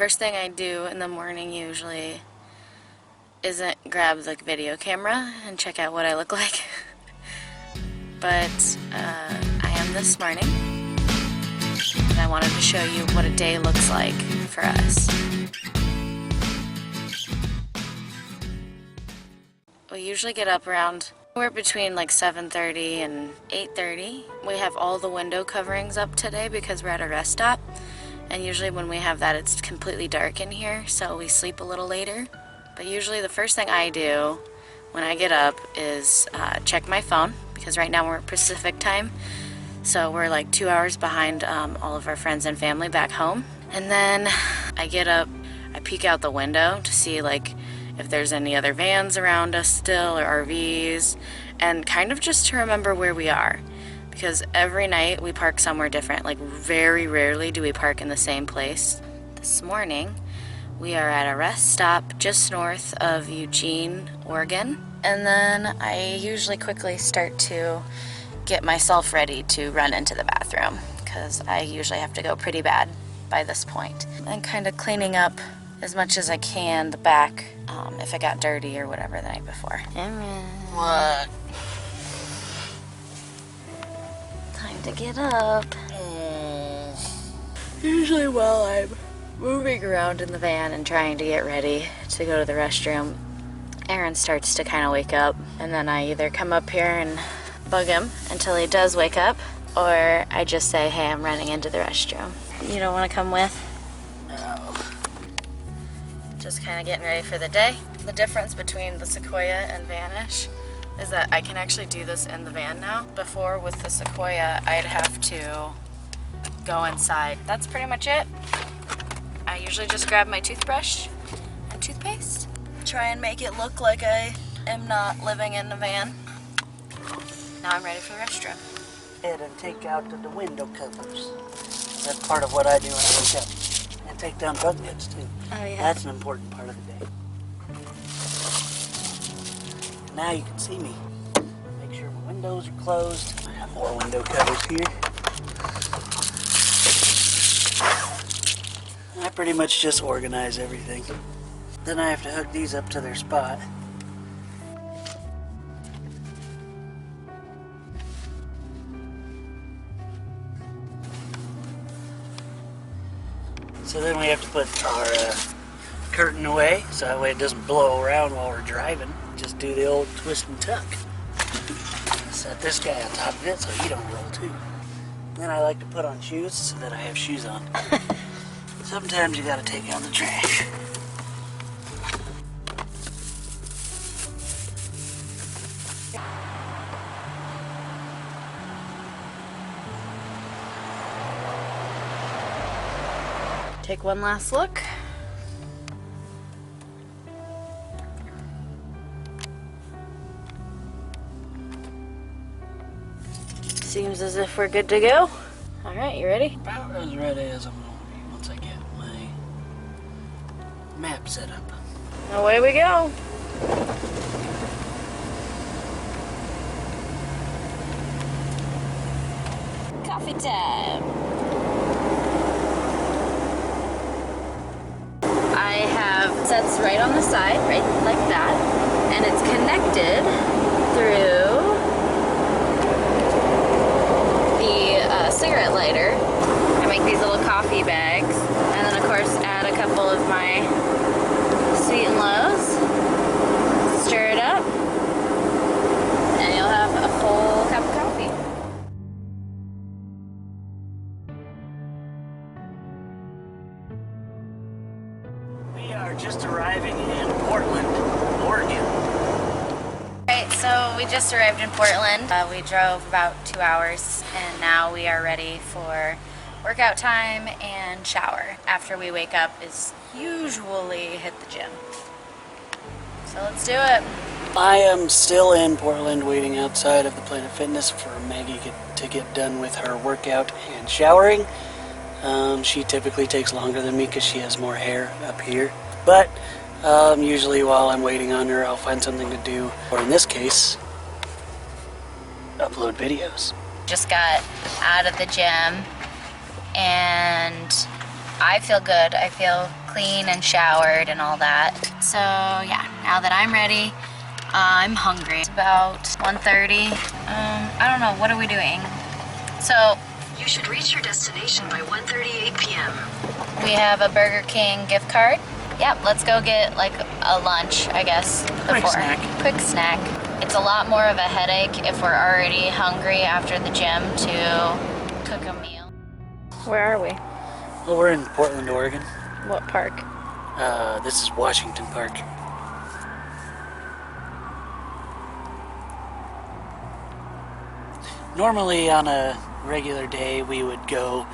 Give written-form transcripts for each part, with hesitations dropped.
first thing I do in the morning usually isn't grab the video camera and check out what I look like. But I am this morning, and I wanted to show you what a day looks like for us. We usually get up around, we're between like 7:30 and 8:30. We have all the window coverings up today because we're at a rest stop, and usually when we have that it's completely dark in here, so we sleep a little later. But usually the first thing I do when I get up is check my phone, because right now we're at Pacific time, so we're like 2 hours behind all of our friends and family back home. And then I get up, I peek out the window to see like if there's any other vans around us still, or RVs, and kind of just to remember where we are, because every night we park somewhere different. Like very rarely do we park in the same place. This morning we are at a rest stop just north of Eugene, Oregon, and then I usually quickly start to get myself ready to run into the bathroom, because I usually have to go pretty bad by this point, and kind of cleaning up as much as I can the back if it got dirty or whatever the night before. What? Time to get up. Usually while I'm moving around in the van and trying to get ready to go to the restroom, Aaron starts to kind of wake up, and then I either come up here and bug him until he does wake up, or I just say, hey, I'm running into the restroom. You don't want to come with? No. Just kind of getting ready for the day. The difference between the Sequoia and Vanish is that I can actually do this in the van now. Before, with the Sequoia, I'd have to go inside. That's pretty much it. I usually just grab my toothbrush and toothpaste. Try and make it look like I am not living in the van. Now I'm ready for the restroom. And take out the window covers. That's part of what I do when I wake up. And take down bug nets too. Oh yeah. That's an important part of the day. Now you can see me. Make sure my windows are closed. I have more window covers here. I pretty much just organize everything. Then I have to hook these up to their spot. So then we have to put our curtain away, so that way it doesn't blow around while we're driving. Just do the old twist and tuck. Set this guy on top of it so he don't roll too. Then I like to put on shoes so that I have shoes on. Sometimes you gotta take out the trash. Take one last look. Seems as if we're good to go. All right, you ready? About as ready as I'm gonna be once I get my map set up. Away we go. Coffee time. I have sets right on the side, right like that, and it's connected through the cigarette lighter. I make these little coffee bags, and then of course add a couple of my sweet and lows, stir it up, and you'll have a full cup of coffee. We are just arriving in Portland, Oregon. Alright, so we just arrived in Portland. We drove about 2 hours, and now we are ready for workout time and shower. After we wake up is usually hit the gym. So let's do it. I am still in Portland waiting outside of the Planet Fitness for Maggie to get done with her workout and showering. She typically takes longer than me because she has more hair up here. But usually while I'm waiting on her, I'll find something to do. Or in this case, upload videos. Just got out of the gym and I feel good. I feel clean and showered and all that. So yeah, now that I'm ready, I'm hungry. It's about 1:30. I don't know, what are we doing? So You should reach your destination by 1:38 p.m. we have a Burger King gift card. Yep, let's go get like a lunch, I guess. Quick snack. Quick snack. It's a lot more of a headache if we're already hungry after the gym to cook a meal. Where are we? Well, we're in Portland, Oregon. What park? This is Washington Park. Normally on a regular day we would go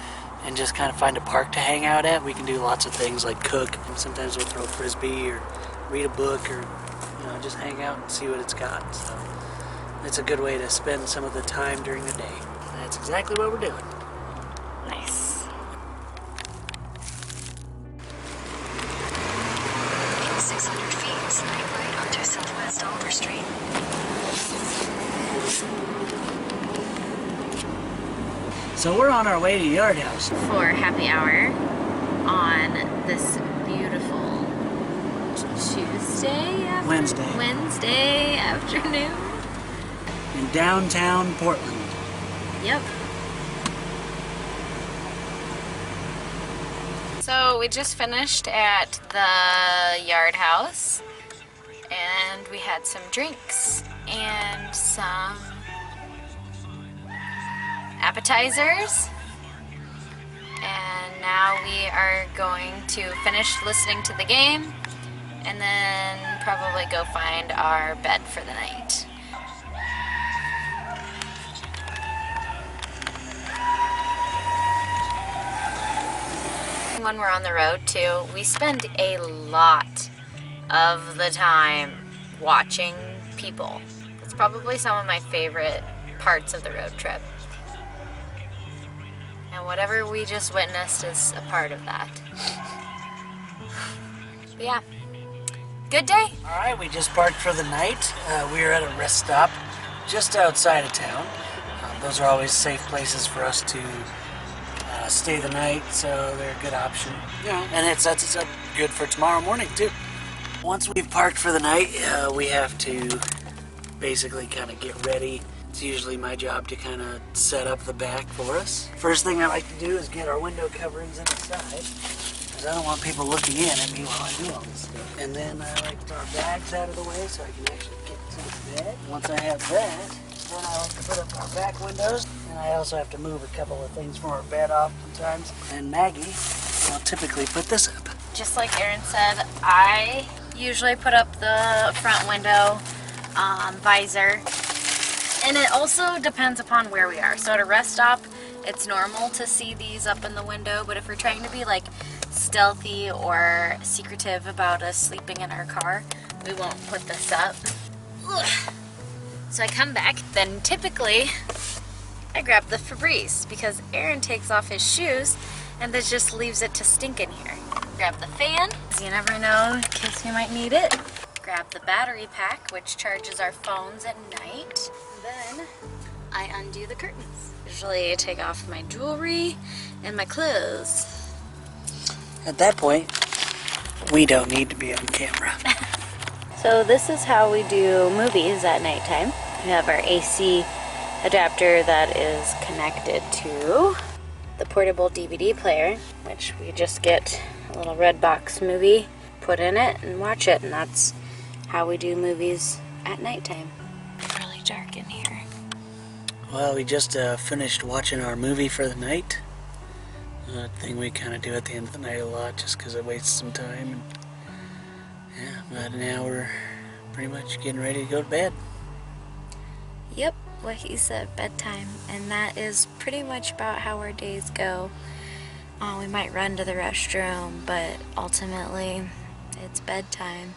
and just kind of find a park to hang out at. We can do lots of things like cook, and sometimes we'll throw a frisbee or read a book or just hang out and see what it's got. So it's a good way to spend some of the time during the day. That's exactly what we're doing. Nice. In 600 feet, slide right onto Southwest Oliver Street. So we're on our way to Yard House. For happy hour on this beautiful Wednesday afternoon. In downtown Portland. Yep. So we just finished at the Yard House and we had some drinks and some appetizers, and now we are going to finish listening to the game and then probably go find our bed for the night. When we're on the road too, we spend a lot of the time watching people. It's probably some of my favorite parts of the road trip. And whatever we just witnessed is a part of that. But yeah, good day. All right, we just parked for the night. We are at a rest stop just outside of town. Those are always safe places for us to stay the night, so they're a good option. Yeah, and it sets us up good for tomorrow morning too. Once we've parked for the night, we have to basically kind of get ready. It's usually my job to kind of set up the back for us. First thing I like to do is get our window coverings inside, because I don't want people looking in at me while I do all this stuff. And then I like to get our bags out of the way so I can actually get to the bed. Once I have that, then I like to put up our back windows. And I also have to move a couple of things from our bed off sometimes. And Maggie will typically put this up. Just like Erin said, I usually put up the front window visor. And it also depends upon where we are. So at a rest stop, it's normal to see these up in the window, but if we're trying to be like stealthy or secretive about us sleeping in our car, we won't put this up. Ugh. So I come back, then typically I grab the Febreze because Aaron takes off his shoes and this just leaves it to stink in here. Grab the fan, because you never know in case we might need it. Grab the battery pack, which charges our phones at night. Then I undo the curtains. Usually I take off my jewelry and my clothes. At that point, we don't need to be on camera. So this is how we do movies at nighttime. We have our AC adapter that is connected to the portable DVD player, which we just get a little red box movie, put in it, and watch it, and that's how we do movies at nighttime. It's really dark in here. Well, we just finished watching our movie for the night. A thing we kind of do at the end of the night a lot just because it wastes some time. And yeah, but now we're pretty much getting ready to go to bed. Yep, what he said, bedtime. And that is pretty much about how our days go. We might run to the restroom, but ultimately it's bedtime.